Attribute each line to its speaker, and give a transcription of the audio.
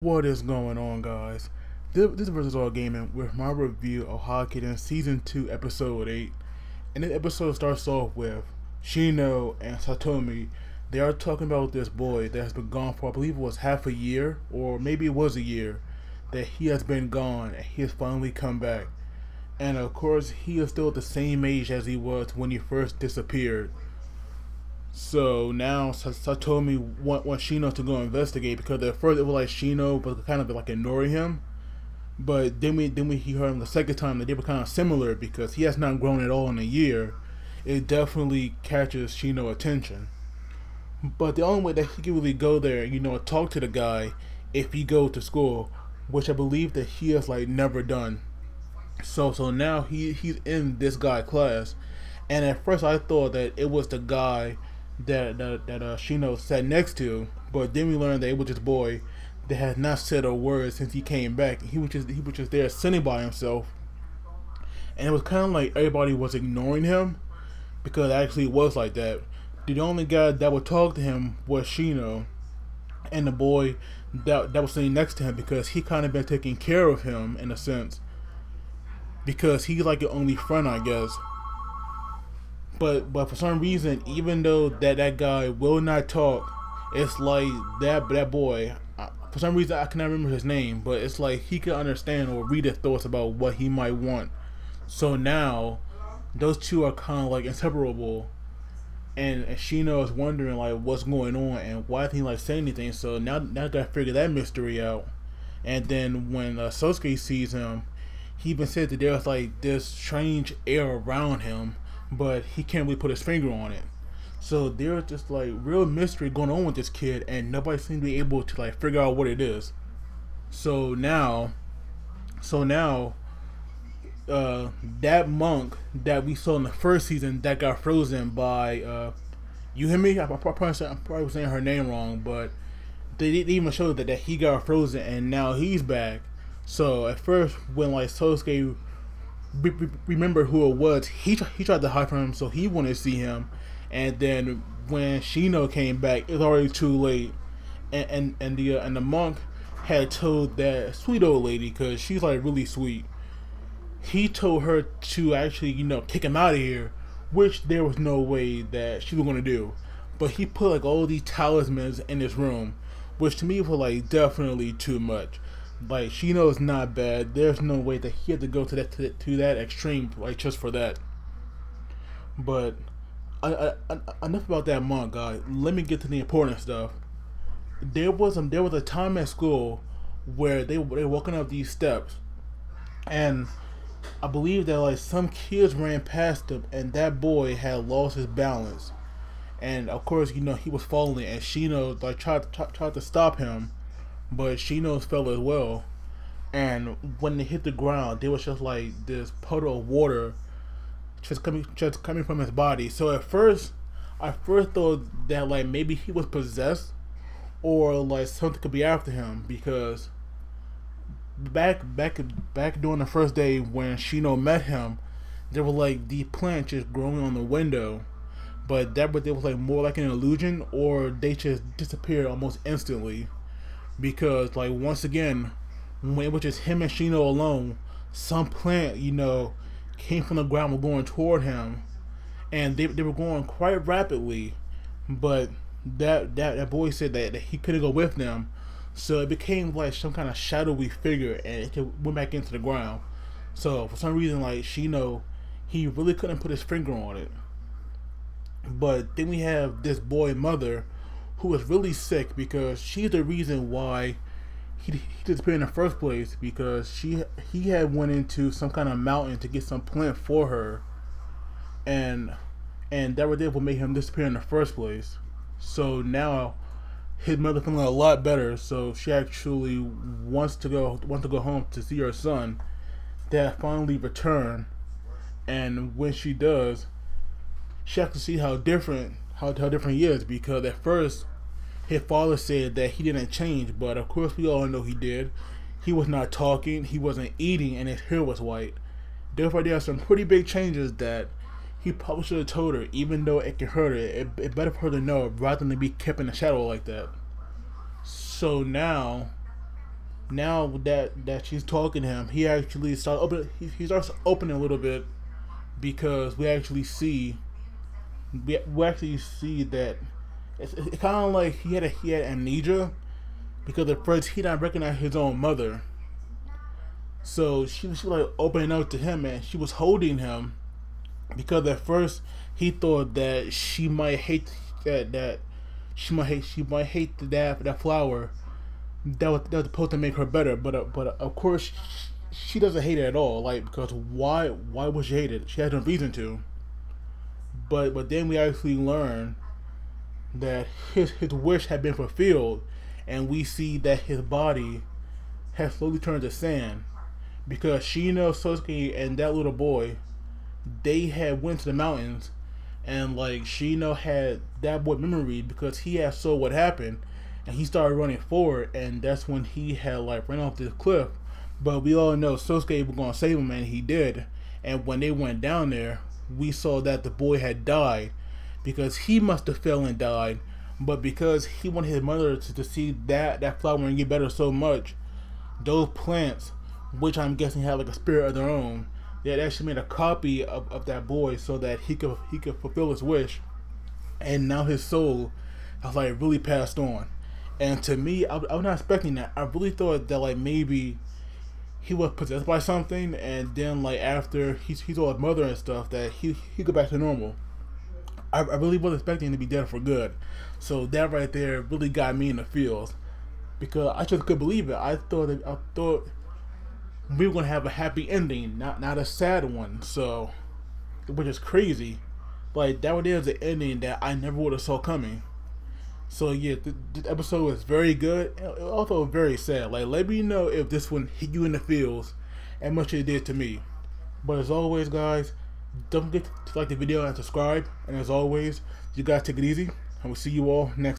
Speaker 1: What is going on, guys? This is Versus All Gaming with my review of Hakkenden Season 2, Episode 8. And this episode starts off with Shino and Satomi. They are talking about this boy that has been gone for, I believe it was half a year, or maybe it was a year, that he has been gone and he has finally come back. And of course, he is still the same age as he was when he first disappeared. So now Satomi wants Shino to go investigate because at first it was like Shino was kind of like ignoring him, but then we heard him the second time that they were kind of similar because he has not grown at all in a year. It definitely catches Shino attention. But the only way that he can really go there, talk to the guy, if he goes to school, which I believe that he has like never done. So now he's in this guy class, and at first I thought that it was the guy that Shino sat next to, but then we learned that it was this boy that had not said a word since he came back. He was just there sitting by himself, and it was kind of like everybody was ignoring him because actually it was like that. The only guy that would talk to him was Shino, and the boy that was sitting next to him because he kind of been taking care of him in a sense because he's like your only friend, I guess. But for some reason, even though that guy will not talk, it's like that boy. For some reason, I cannot remember his name, but it's like he can understand or read his thoughts about what he might want. So now, those two are kind of like inseparable, and Shino is wondering like what's going on and why didn't he like say anything. So now that I figure that mystery out, and then when Sosuke sees him, he even said that there's like this strange air around him, but he can't really put his finger on it. So there's just like real mystery going on with this kid, and nobody seems to be able to like figure out what it is. So now, that monk that we saw in the first season that got frozen by you hear me? I'm probably saying her name wrong, but they didn't even show that he got frozen, and now he's back. So at first, when like Sosuke remember who it was, he tried to hide from him, so he wanted to see him. And then when Shino came back, it was already too late. And the monk had told that sweet old lady, because she's like really sweet, he told her to actually kick him out of here, which there was no way that she was gonna do. But he put like all these talismans in this room, which to me was like definitely too much. Like, Shino's not bad. There's no way that he had to go to that extreme, like, just for that. But enough about that monk, guys. Let me get to the important stuff. There was a time at school where they were walking up these steps, and I believe that like some kids ran past him, and that boy had lost his balance, and of course he was falling, and Shino like tried to stop him. But Shino fell as well, and when they hit the ground, there was just like this puddle of water just coming from his body. So at first, I thought that like maybe he was possessed, or like something could be after him, because back during the first day when Shino met him, there were like the plants just growing on the window, but they was like more like an illusion, or they just disappeared almost instantly. Because like once again, when it was just him and Shino alone, some plant came from the ground, were going toward him, and they were going quite rapidly. But that boy said that he couldn't go with them, so it became like some kind of shadowy figure, and it went back into the ground. So for some reason, like Shino, he really couldn't put his finger on it. But then we have this boy mother, who was really sick, because she's the reason why he disappeared in the first place, because he had went into some kind of mountain to get some plant for her, and that was what made him disappear in the first place. So now his mother feeling a lot better, so she actually wants to go home to see her son that finally returned. And when she does, she has to see how different he is, because at first his father said that he didn't change, but of course we all know he did. He was not talking, he wasn't eating, and his hair was white. Therefore, there are some pretty big changes that he probably should have told her, even though it could hurt her. It's better for her to know rather than to be kept in the shadow like that. So now now that she's talking to him, he actually he starts opening a little bit, because we actually see that it's kind of like he had amnesia, because at first he didn't recognize his own mother. So she was like opening up to him, and she was holding him, because at first he thought that she might hate that she might hate that flower that was supposed to make her better. But of course she doesn't hate it at all. Like, because why would she hate it? She had no reason to. But then we actually learn that his wish had been fulfilled, and we see that his body has slowly turned to sand, because Shino, Sosuke, and that little boy, they had went to the mountains, and like Shino had that boy memory, because he had saw what happened, and he started running forward, and that's when he had like ran off this cliff. But we all know Sosuke was gonna save him, and he did. And when they went down there, we saw that the boy had died, because he must have fell and died. But because he wanted his mother to see that flower and get better so much, those plants, which I'm guessing have like a spirit of their own, they had actually made a copy of that boy, so that he could fulfill his wish. And now his soul has like really passed on. And to me, I was not expecting that. I really thought that like maybe he was possessed by something, and then like after he saw his mother and stuff, that he go back to normal. I really wasn't expecting him to be dead for good. So that right there really got me in the feels, because I just couldn't believe it. I thought we were gonna have a happy ending, not a sad one. So, which is crazy. Like, that is an ending that I never would have saw coming. So yeah, this episode was very good. It also very sad. Like, let me know if this one hit you in the feels as much as it did to me. But as always, guys, don't forget to like the video and subscribe. And as always, you guys take it easy. And we'll see you all next.